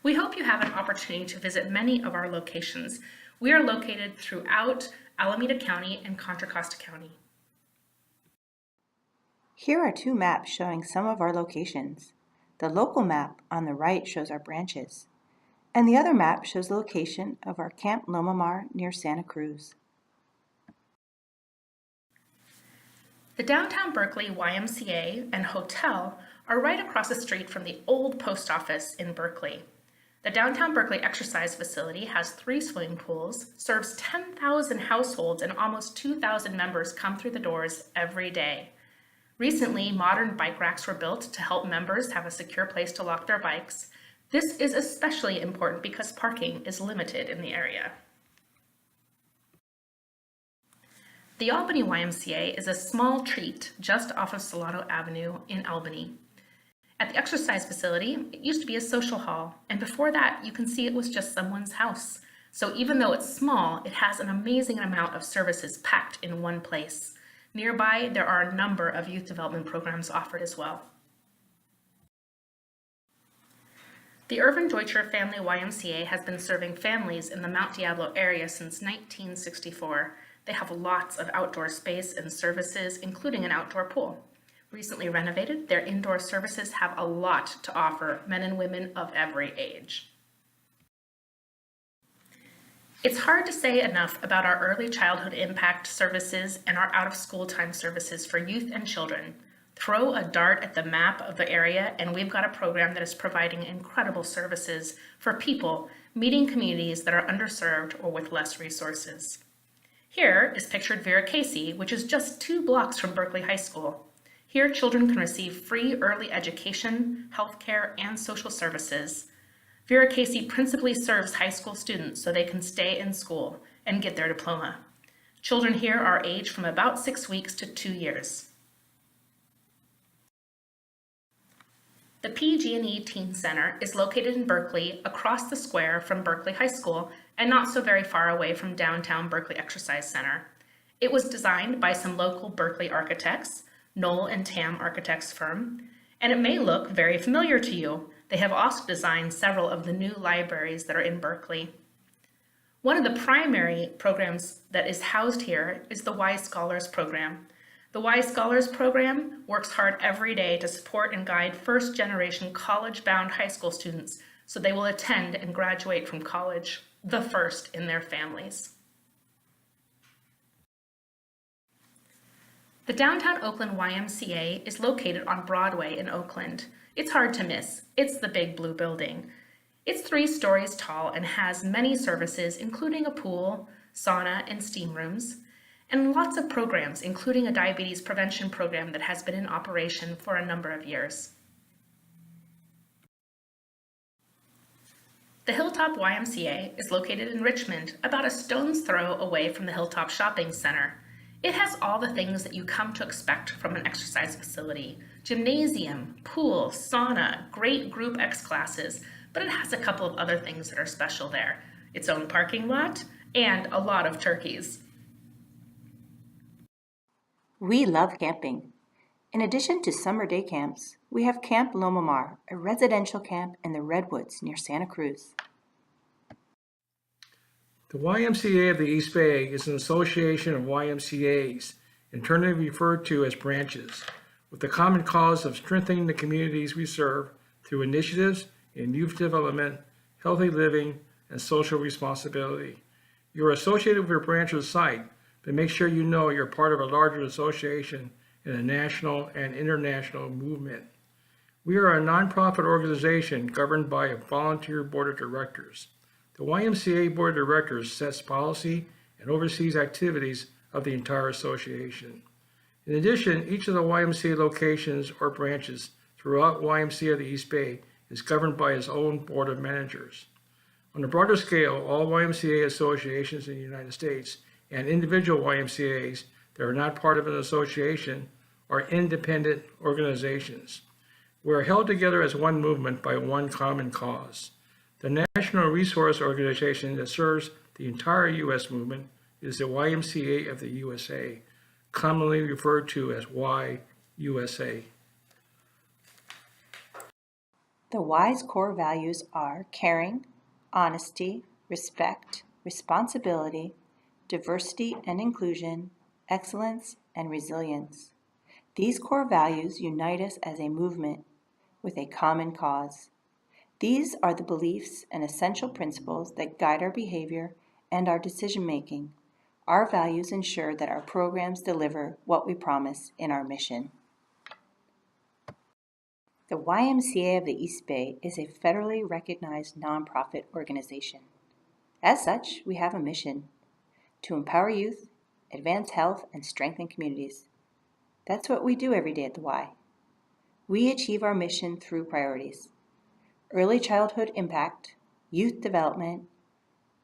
We hope you have an opportunity to visit many of our locations. We are located throughout Alameda County and Contra Costa County. Here are two maps showing some of our locations. The local map on the right shows our branches, and the other map shows the location of our Camp Lomamar near Santa Cruz. The downtown Berkeley YMCA and hotel are right across the street from the old post office in Berkeley. The downtown Berkeley exercise facility has 3 swimming pools, serves 10,000 households, and almost 2,000 members come through the doors every day. Recently, modern bike racks were built to help members have a secure place to lock their bikes. This is especially important because parking is limited in the area. The Albany YMCA is a small treat just off of Solano Avenue in Albany. At the exercise facility, it used to be a social hall, and before that, you can see it was just someone's house. So even though it's small, it has an amazing amount of services packed in one place. Nearby, there are a number of youth development programs offered as well. The Irvin Deutscher Family YMCA has been serving families in the Mount Diablo area since 1964. They have lots of outdoor space and services, including an outdoor pool. Recently renovated, their indoor services have a lot to offer men and women of every age. It's hard to say enough about our early childhood impact services and our out-of-school time services for youth and children. Throw a dart at the map of the area and we've got a program that is providing incredible services for people meeting communities that are underserved or with less resources. Here is pictured Vera Casey, which is just 2 blocks from Berkeley High School. Here, children can receive free early education, healthcare, and social services. Vera Casey principally serves high school students so they can stay in school and get their diploma. Children here are aged from about 6 weeks to 2 years. The PG&E Teen Center is located in Berkeley, across the square from Berkeley High School, and not so very far away from downtown Berkeley Exercise Center. It was designed by some local Berkeley architects, Knoll and Tam Architects firm, and it may look very familiar to you. They have also designed several of the new libraries that are in Berkeley. One of the primary programs that is housed here is the Y Scholars program. The Y Scholars program works hard every day to support and guide first-generation college-bound high school students so they will attend and graduate from college, the first in their families. The Downtown Oakland YMCA is located on Broadway in Oakland. It's hard to miss. It's the big blue building. It's 3 stories tall and has many services, including a pool, sauna, and steam rooms, and lots of programs, including a diabetes prevention program that has been in operation for a number of years. The Hilltop YMCA is located in Richmond, about a stone's throw away from the Hilltop Shopping Center. It has all the things that you come to expect from an exercise facility: gymnasium, pool, sauna, great group X classes, but it has a couple of other things that are special there: its own parking lot and a lot of turkeys. We love camping. In addition to summer day camps, we have Camp Lomamar, a residential camp in the Redwoods near Santa Cruz. The YMCA of the East Bay is an association of YMCAs, internally referred to as branches, with the common cause of strengthening the communities we serve through initiatives in youth development, healthy living, and social responsibility. You are associated with your branch or site, but make sure you know you're part of a larger association in a national and international movement. We are a nonprofit organization governed by a volunteer board of directors. The YMCA Board of Directors sets policy and oversees activities of the entire association. In addition, each of the YMCA locations or branches throughout YMCA of the East Bay is governed by its own board of managers. On a broader scale, all YMCA associations in the United States and individual YMCAs that are not part of an association are independent organizations. We are held together as one movement by one common cause. The National Resource Organization that serves the entire U.S. movement is the YMCA of the USA, commonly referred to as YUSA. The Y's core values are caring, honesty, respect, responsibility, diversity and inclusion, excellence, and resilience. These core values unite us as a movement with a common cause. These are the beliefs and essential principles that guide our behavior and our decision-making. Our values ensure that our programs deliver what we promise in our mission. The YMCA of the East Bay is a federally recognized nonprofit organization. As such, we have a mission to empower youth, advance health, and strengthen communities. That's what we do every day at the Y. We achieve our mission through priorities: early childhood impact, youth development,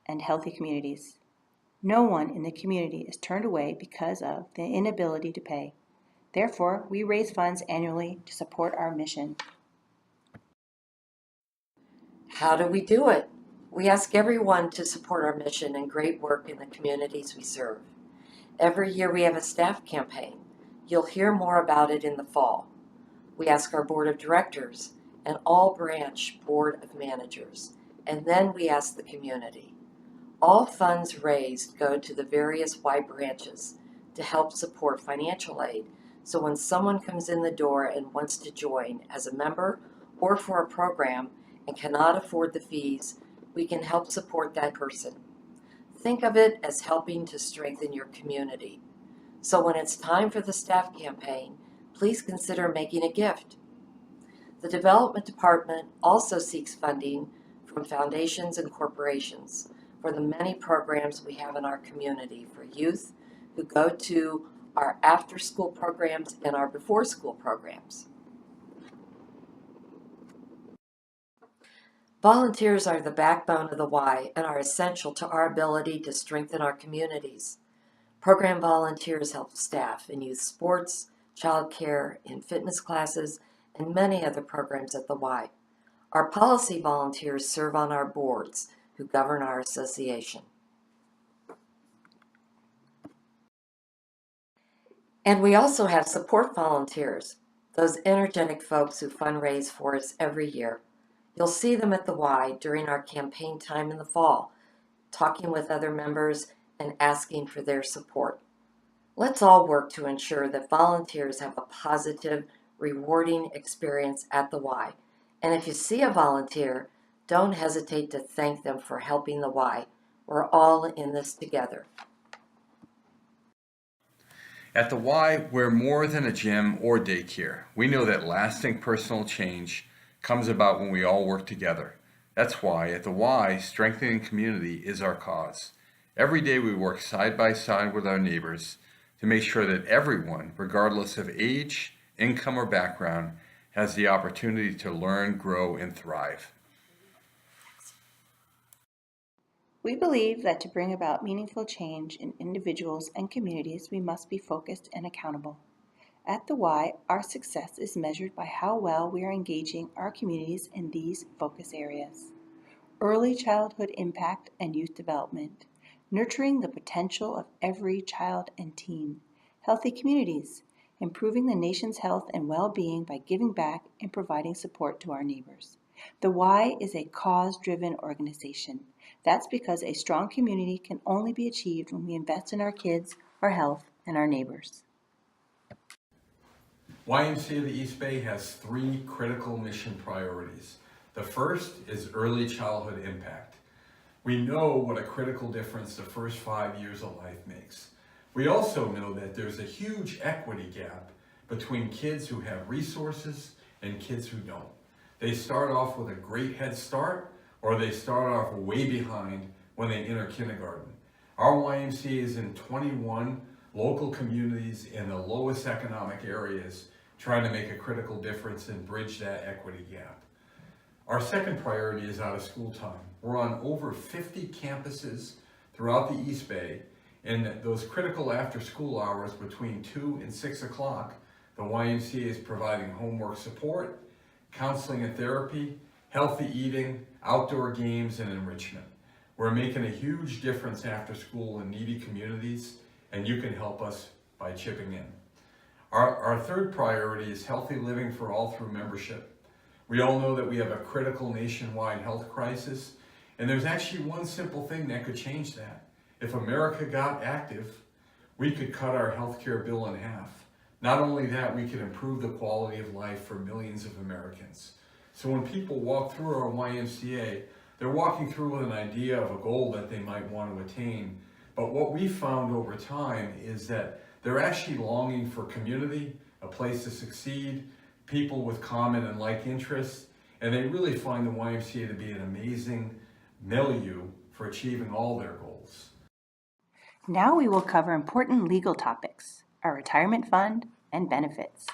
and healthy communities. No one in the community is turned away because of the inability to pay. Therefore, we raise funds annually to support our mission. How do we do it? We ask everyone to support our mission and great work in the communities we serve. Every year we have a staff campaign. You'll hear more about it in the fall. We ask our board of directors and all branch board of managers, and then we ask the community. All funds raised go to the various Y branches to help support financial aid, so when someone comes in the door and wants to join as a member or for a program and cannot afford the fees, we can help support that person. Think of it as helping to strengthen your community. So when it's time for the staff campaign, please consider making a gift. The Development Department also seeks funding from foundations and corporations for the many programs we have in our community for youth who go to our after-school programs and our before-school programs. Volunteers are the backbone of the Y and are essential to our ability to strengthen our communities. Program volunteers help staff in youth sports, child care, in fitness classes, and many other programs at the Y. Our policy volunteers serve on our boards who govern our association. And we also have support volunteers, those energetic folks who fundraise for us every year. You'll see them at the Y during our campaign time in the fall, talking with other members and asking for their support. Let's all work to ensure that volunteers have a positive, rewarding experience at the Y. And if you see a volunteer, don't hesitate to thank them for helping the Y. We're all in this together. At the Y, we're more than a gym or daycare. We know that lasting personal change comes about when we all work together. That's why at the Y, strengthening community is our cause. Every day we work side by side with our neighbors to make sure that everyone, regardless of age, income, or background, has the opportunity to learn, grow, and thrive. We believe that to bring about meaningful change in individuals and communities, we must be focused and accountable. At the Y, our success is measured by how well we are engaging our communities in these focus areas: early childhood impact and youth development, nurturing the potential of every child and teen, healthy communities, improving the nation's health and well-being by giving back and providing support to our neighbors. The Y is a cause-driven organization. That's because a strong community can only be achieved when we invest in our kids, our health, and our neighbors. YMCA of the East Bay has 3 critical mission priorities. The first is early childhood impact. We know what a critical difference the first 5 years of life makes. We also know that there's a huge equity gap between kids who have resources and kids who don't. They start off with a great head start, or they start off way behind when they enter kindergarten. Our YMCA is in 21 local communities in the lowest economic areas, trying to make a critical difference and bridge that equity gap. Our second priority is out of school time. We're on over 50 campuses throughout the East Bay, and those critical after school hours between 2 and 6 o'clock, the YMCA is providing homework support, counseling and therapy, healthy eating, outdoor games, and enrichment. We're making a huge difference after school in needy communities, and you can help us by chipping in. Our third priority is healthy living for all through membership. We all know that we have a critical nationwide health crisis, and there's actually one simple thing that could change that. If America got active, we could cut our healthcare bill in half. Not only that, we could improve the quality of life for millions of Americans. So when people walk through our YMCA, they're walking through with an idea of a goal that they might want to attain. But what we found over time is that they're actually longing for community, a place to succeed, people with common and like interests, and they really find the YMCA to be an amazing milieu for achieving all their goals. Now we will cover important legal topics, our retirement fund, and benefits.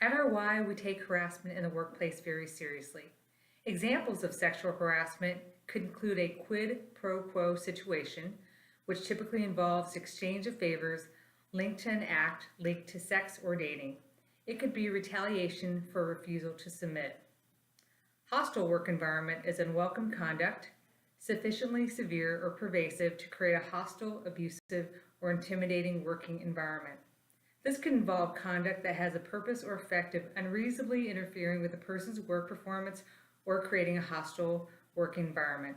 At our Y, we take harassment in the workplace very seriously. Examples of sexual harassment could include a quid pro quo situation, which typically involves exchange of favors linked to an act linked to sex or dating. It could be retaliation for refusal to submit. Hostile work environment is unwelcome conduct, sufficiently severe or pervasive to create a hostile, abusive, or intimidating working environment. This could involve conduct that has a purpose or effect of unreasonably interfering with a person's work performance or creating a hostile work environment.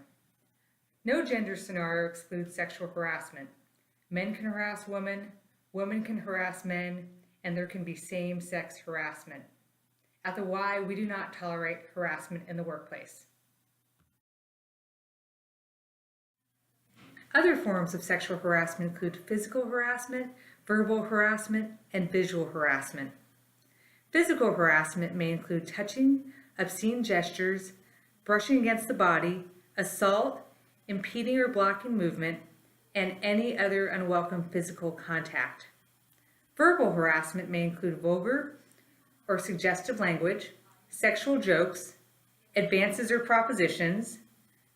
No gender scenario excludes sexual harassment. Men can harass women, women can harass men, and there can be same-sex harassment. At the Y, we do not tolerate harassment in the workplace. Other forms of sexual harassment include physical harassment, verbal harassment, and visual harassment. Physical harassment may include touching, obscene gestures, brushing against the body, assault, impeding or blocking movement, and any other unwelcome physical contact. Verbal harassment may include vulgar or suggestive language, sexual jokes, advances or propositions,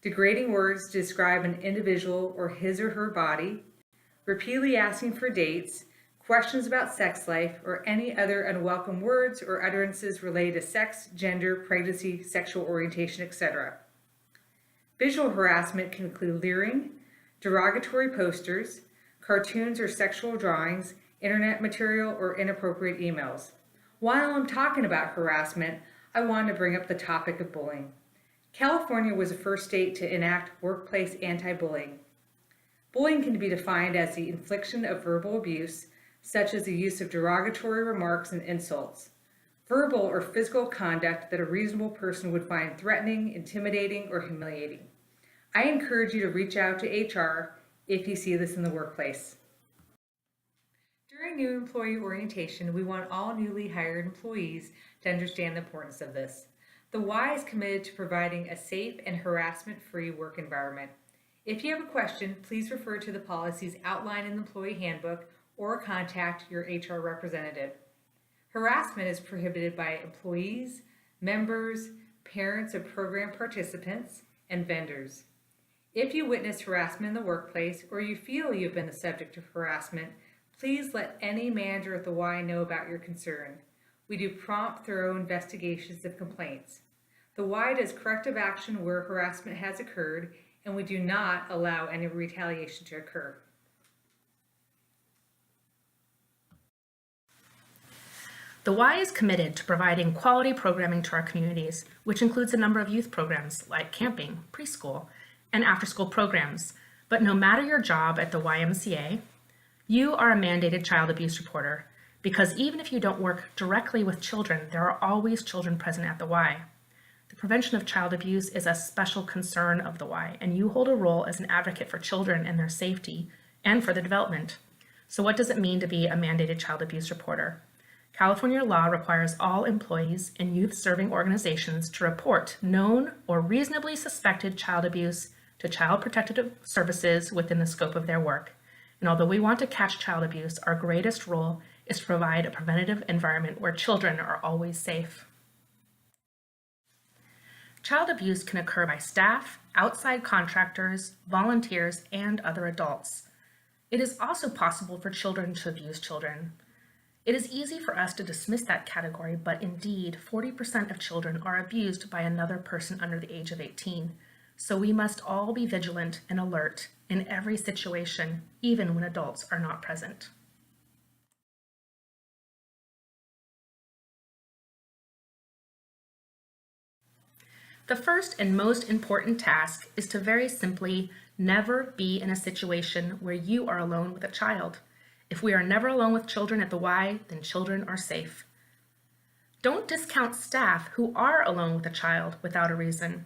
degrading words to describe an individual or his or her body, repeatedly asking for dates, questions about sex life, or any other unwelcome words or utterances related to sex, gender, pregnancy, sexual orientation, etc. Visual harassment can include leering, derogatory posters, cartoons or sexual drawings, internet material, or inappropriate emails. While I'm talking about harassment, I want to bring up the topic of bullying. California was the first state to enact workplace anti-bullying. Bullying can be defined as the infliction of verbal abuse, such as the use of derogatory remarks and insults. Verbal or physical conduct that a reasonable person would find threatening, intimidating, or humiliating. I encourage you to reach out to HR if you see this in the workplace. During new employee orientation, we want all newly hired employees to understand the importance of this. The Y is committed to providing a safe and harassment-free work environment. If you have a question, please refer to the policies outlined in the employee handbook or contact your HR representative. Harassment is prohibited by employees, members, parents of program participants, and vendors. If you witness harassment in the workplace or you feel you've been the subject of harassment, please let any manager at the Y know about your concern. We do prompt, thorough investigations of complaints. The Y does corrective action where harassment has occurred, and we do not allow any retaliation to occur. The Y is committed to providing quality programming to our communities, which includes a number of youth programs like camping, preschool, and after-school programs. But no matter your job at the YMCA, you are a mandated child abuse reporter, because even if you don't work directly with children, there are always children present at the Y. The prevention of child abuse is a special concern of the Y, and you hold a role as an advocate for children and their safety and for their development. So what does it mean to be a mandated child abuse reporter? California law requires all employees in youth-serving organizations to report known or reasonably suspected child abuse to Child Protective Services within the scope of their work. And although we want to catch child abuse, our greatest role is to provide a preventative environment where children are always safe. Child abuse can occur by staff, outside contractors, volunteers, and other adults. It is also possible for children to abuse children. It is easy for us to dismiss that category, but indeed, 40% of children are abused by another person under the age of 18. So we must all be vigilant and alert in every situation, even when adults are not present. The first and most important task is to very simply never be in a situation where you are alone with a child. If we are never alone with children at the Y, then children are safe. Don't discount staff who are alone with a child without a reason.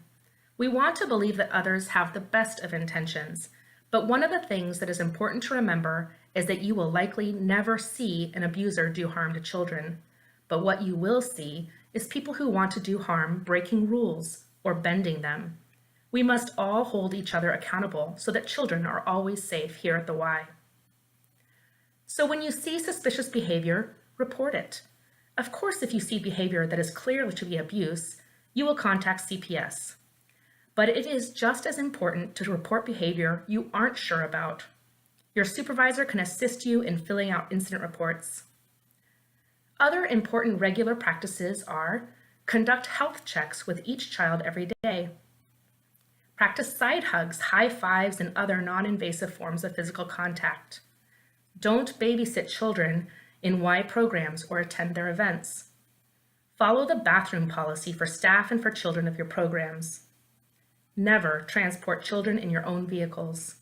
We want to believe that others have the best of intentions, but one of the things that is important to remember is that you will likely never see an abuser do harm to children. But what you will see is people who want to do harm breaking rules or bending them. We must all hold each other accountable so that children are always safe here at the Y. So when you see suspicious behavior, report it. Of course, if you see behavior that is clearly to be abuse, you will contact CPS. But it is just as important to report behavior you aren't sure about. Your supervisor can assist you in filling out incident reports. Other important regular practices are conduct health checks with each child every day. Practice side hugs, high fives, and other non-invasive forms of physical contact. Don't babysit children in Y programs or attend their events. Follow the bathroom policy for staff and for children of your programs. Never transport children in your own vehicles.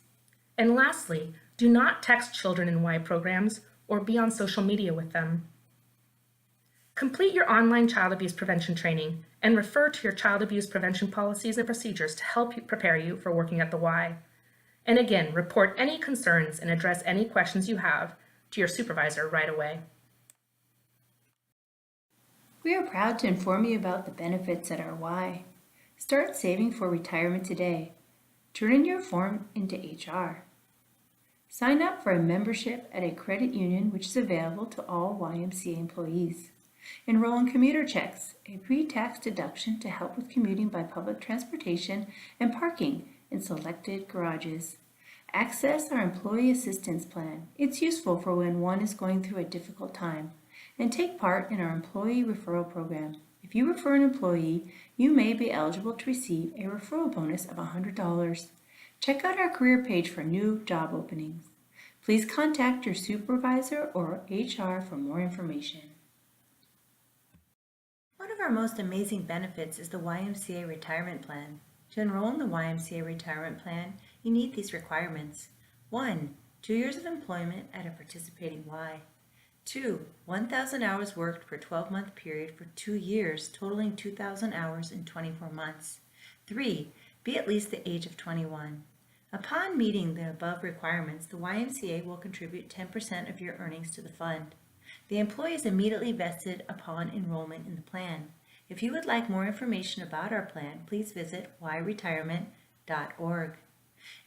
And lastly, do not text children in Y programs or be on social media with them. Complete your online child abuse prevention training and refer to your child abuse prevention policies and procedures to help you prepare you for working at the Y. And again, report any concerns and address any questions you have to your supervisor right away. We are proud to inform you about the benefits at our Y. Start saving for retirement today. Turn in your form into HR. Sign up for a membership at a credit union which is available to all YMCA employees. Enroll in commuter checks, a pre-tax deduction to help with commuting by public transportation and parking in selected garages. Access our employee assistance plan. It's useful for when one is going through a difficult time. And take part in our employee referral program. If you refer an employee, you may be eligible to receive a referral bonus of $100. Check out our career page for new job openings. Please contact your supervisor or HR for more information. One of our most amazing benefits is the YMCA retirement plan. To enroll in the YMCA retirement plan, you need these requirements. 1. 2 years of employment at a participating Y. 2. 1,000 hours worked per 12-month period for 2 years, totaling 2,000 hours in 24 months. 3. Be at least the age of 21. Upon meeting the above requirements, the YMCA will contribute 10% of your earnings to the fund. The employee is immediately vested upon enrollment in the plan. If you would like more information about our plan, please visit yretirement.org.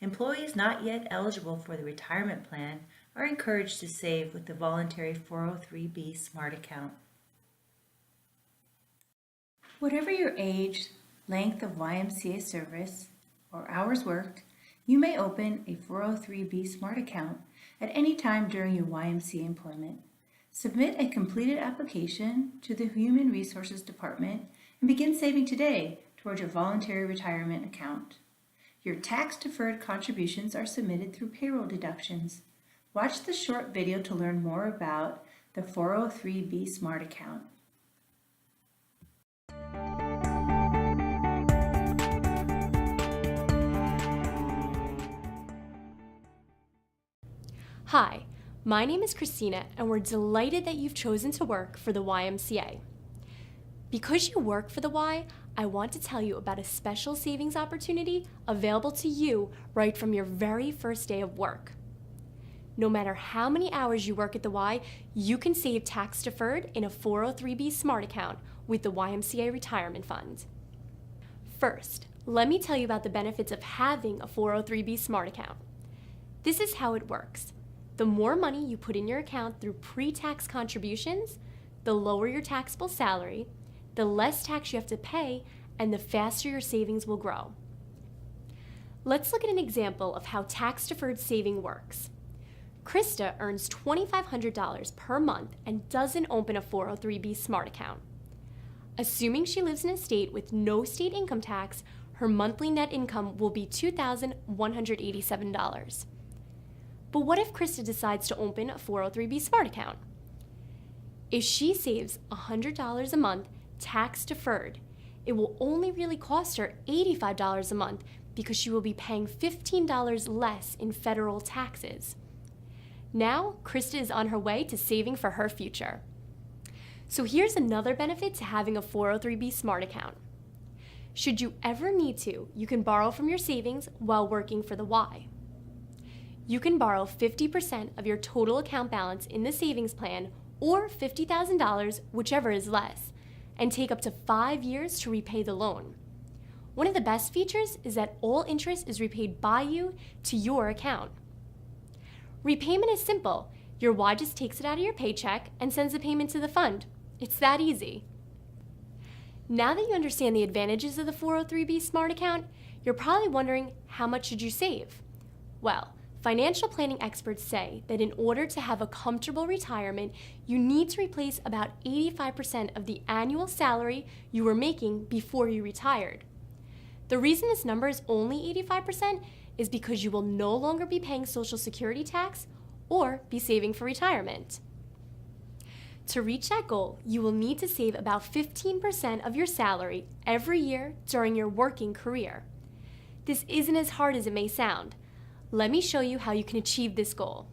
Employees not yet eligible for the retirement plan are encouraged to save with the voluntary 403B Smart Account. Whatever your age, length of YMCA service, or hours worked, you may open a 403B Smart Account at any time during your YMCA employment. Submit a completed application to the Human Resources Department and begin saving today towards your voluntary retirement account. Your tax-deferred contributions are submitted through payroll deductions. Watch the short video to learn more about the 403B Smart Account. Hi, my name is Christina, and we're delighted that you've chosen to work for the YMCA. Because you work for the Y, I want to tell you about a special savings opportunity available to you right from your very first day of work. No matter how many hours you work at the Y, you can save tax deferred in a 403B Smart Account with the YMCA Retirement Fund. First, let me tell you about the benefits of having a 403B Smart Account. This is how it works. The more money you put in your account through pre-tax contributions, the lower your taxable salary, the less tax you have to pay, and the faster your savings will grow. Let's look at an example of how tax-deferred saving works. Krista earns $2,500 per month and doesn't open a 403B Smart Account. Assuming she lives in a state with no state income tax, her monthly net income will be $2,187. But what if Krista decides to open a 403B Smart Account? If she saves $100 a month tax deferred, it will only really cost her $85 a month because she will be paying $15 less in federal taxes. Now, Krista is on her way to saving for her future. So here's another benefit to having a 403b Smart account. Should you ever need to, you can borrow from your savings while working for the Y. You can borrow 50% of your total account balance in the savings plan or $50,000, whichever is less, and take up to 5 years to repay the loan. One of the best features is that all interest is repaid by you to your account. Repayment is simple. Your Y just takes it out of your paycheck and sends the payment to the fund. It's that easy. Now that you understand the advantages of the 403b Smart account, you're probably wondering, how much should you save? Well, financial planning experts say that in order to have a comfortable retirement, you need to replace about 85% of the annual salary you were making before you retired. The reason this number is only 85% is because you will no longer be paying Social Security tax or be saving for retirement. To reach that goal, you will need to save about 15% of your salary every year during your working career. This isn't as hard as it may sound. Let me show you how you can achieve this goal.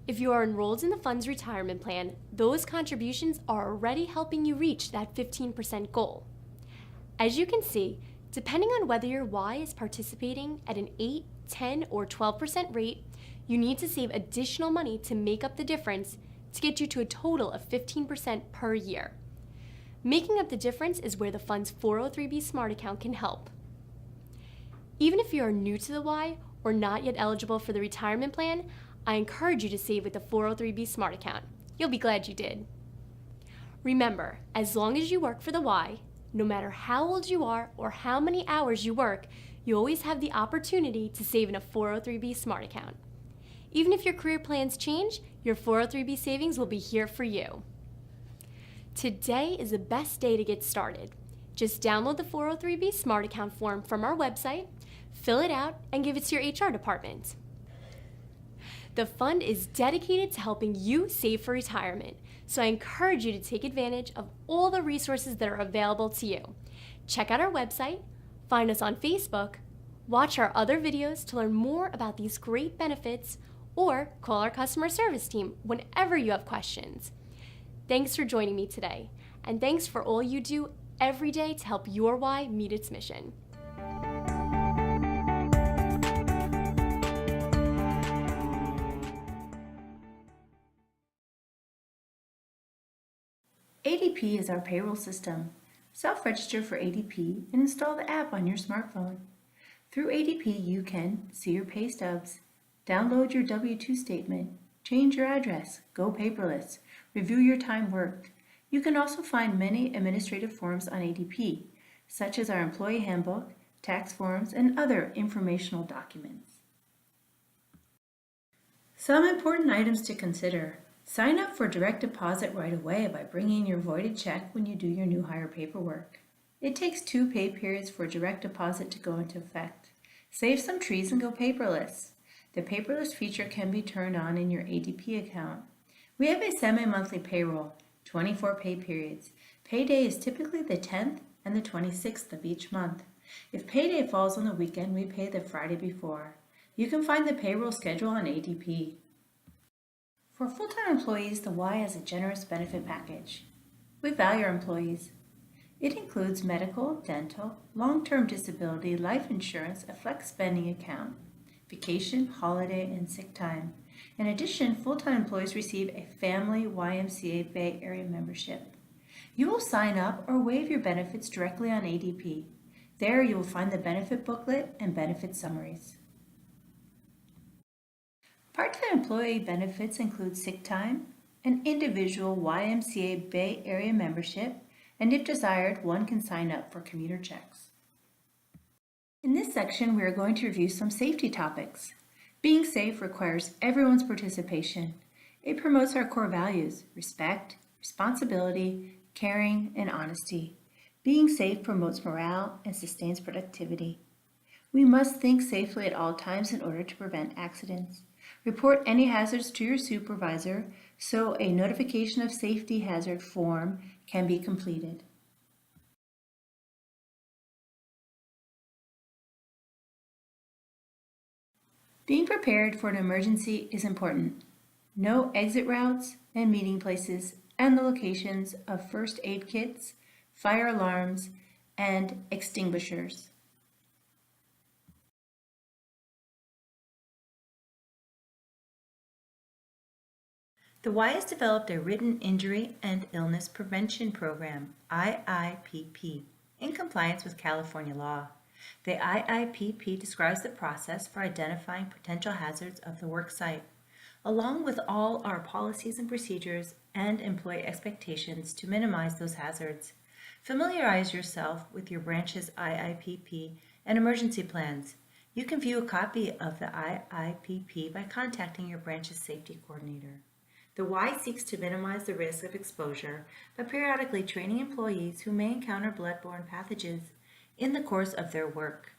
If you are enrolled in the fund's retirement plan, those contributions are already helping you reach that 15% goal. As you can see, depending on whether your Y is participating at an 8, 10, or 12% rate, you need to save additional money to make up the difference to get you to a total of 15% per year. Making up the difference is where the fund's 403b Smart account can help. Even if you are new to the Y or not yet eligible for the retirement plan, I encourage you to save with the 403b Smart account. You'll be glad you did. Remember, as long as you work for the Y, no matter how old you are or how many hours you work, you always have the opportunity to save in a 403b Smart account. Even if your career plans change, your 403b savings will be here for you. Today is the best day to get started. Just download the 403b Smart account form from our website, fill it out, and give it to your HR department. The fund is dedicated to helping you save for retirement, so I encourage you to take advantage of all the resources that are available to you. Check out our website, find us on Facebook, watch our other videos to learn more about these great benefits, or call our customer service team whenever you have questions. Thanks for joining me today, and thanks for all you do every day to help your Y meet its mission. ADP is our payroll system. Self-register for ADP and install the app on your smartphone. Through ADP, you can see your pay stubs, download your W-2 statement, change your address, go paperless, review your time worked. You can also find many administrative forms on ADP, such as our employee handbook, tax forms, and other informational documents. Some important items to consider. Sign up for direct deposit right away by bringing your voided check when you do your new hire paperwork. It takes 2 pay periods for direct deposit to go into effect. Save some trees and go paperless. The paperless feature can be turned on in your ADP account. We have a semi-monthly payroll, 24 pay periods. Payday is typically the 10th and the 26th of each month. If payday falls on the weekend, we pay the Friday before. You can find the payroll schedule on ADP. For full-time employees, the Y has a generous benefit package. We value our employees. It includes medical, dental, long-term disability, life insurance, a flex spending account, vacation, holiday, and sick time. In addition, full-time employees receive a family YMCA Bay Area membership. You will sign up or waive your benefits directly on ADP. There you will find the benefit booklet and benefit summaries. Part-time employee benefits include sick time, an individual YMCA Bay Area membership, and if desired, one can sign up for commuter checks. In this section, we are going to review some safety topics. Being safe requires everyone's participation. It promotes our core values: respect, responsibility, caring, and honesty. Being safe promotes morale and sustains productivity. We must think safely at all times in order to prevent accidents. Report any hazards to your supervisor so a notification of safety hazard form can be completed. Being prepared for an emergency is important. Know exit routes and meeting places and the locations of first aid kits, fire alarms, and extinguishers. The Y has developed a written injury and illness prevention program, IIPP, in compliance with California law. The IIPP describes the process for identifying potential hazards of the work site, along with all our policies and procedures and employee expectations to minimize those hazards. Familiarize yourself with your branch's IIPP and emergency plans. You can view a copy of the IIPP by contacting your branch's safety coordinator. The Y seeks to minimize the risk of exposure by periodically training employees who may encounter bloodborne pathogens in the course of their work.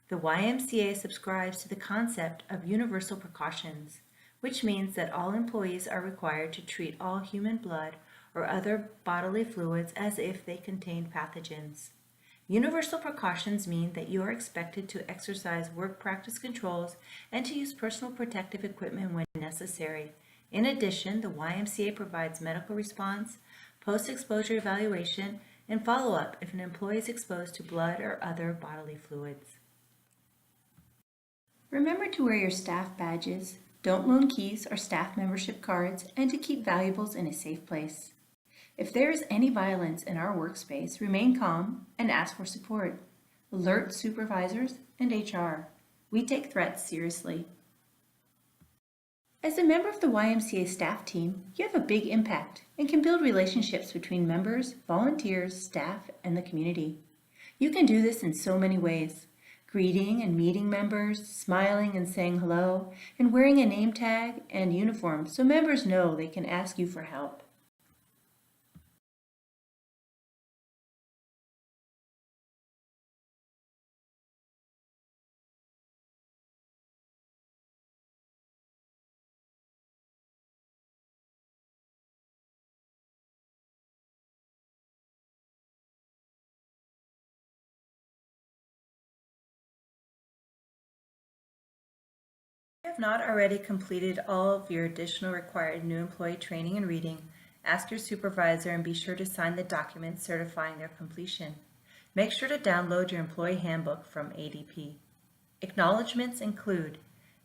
The YMCA subscribes to the concept of universal precautions, which means that all employees are required to treat all human blood or other bodily fluids as if they contain pathogens. Universal precautions mean that you are expected to exercise work practice controls and to use personal protective equipment when necessary. In addition, the YMCA provides medical response, post-exposure evaluation, and follow-up if an employee is exposed to blood or other bodily fluids. Remember to wear your staff badges, don't loan keys or staff membership cards, and to keep valuables in a safe place. If there is any violence in our workspace, remain calm and ask for support. Alert supervisors and HR. We take threats seriously. As a member of the YMCA staff team, you have a big impact and can build relationships between members, volunteers, staff, and the community. You can do this in so many ways: greeting and meeting members, smiling and saying hello, and wearing a name tag and uniform so members know they can ask you for help. If you have not already completed all of your additional required new employee training and reading, ask your supervisor and be sure to sign the document certifying their completion. Make sure to download your employee handbook from ADP. Acknowledgements include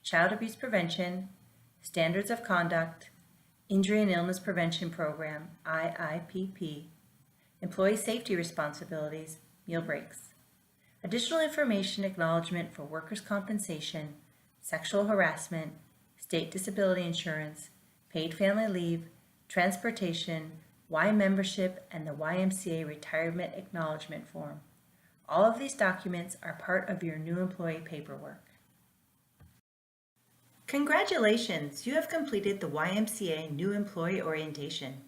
child abuse prevention, standards of conduct, injury and illness prevention program, IIPP, employee safety responsibilities, meal breaks. Additional information acknowledgement for workers' compensation, sexual harassment, state disability insurance, paid family leave, transportation, Y membership, and the YMCA retirement acknowledgement form. All of these documents are part of your new employee paperwork. Congratulations! You have completed the YMCA New Employee Orientation.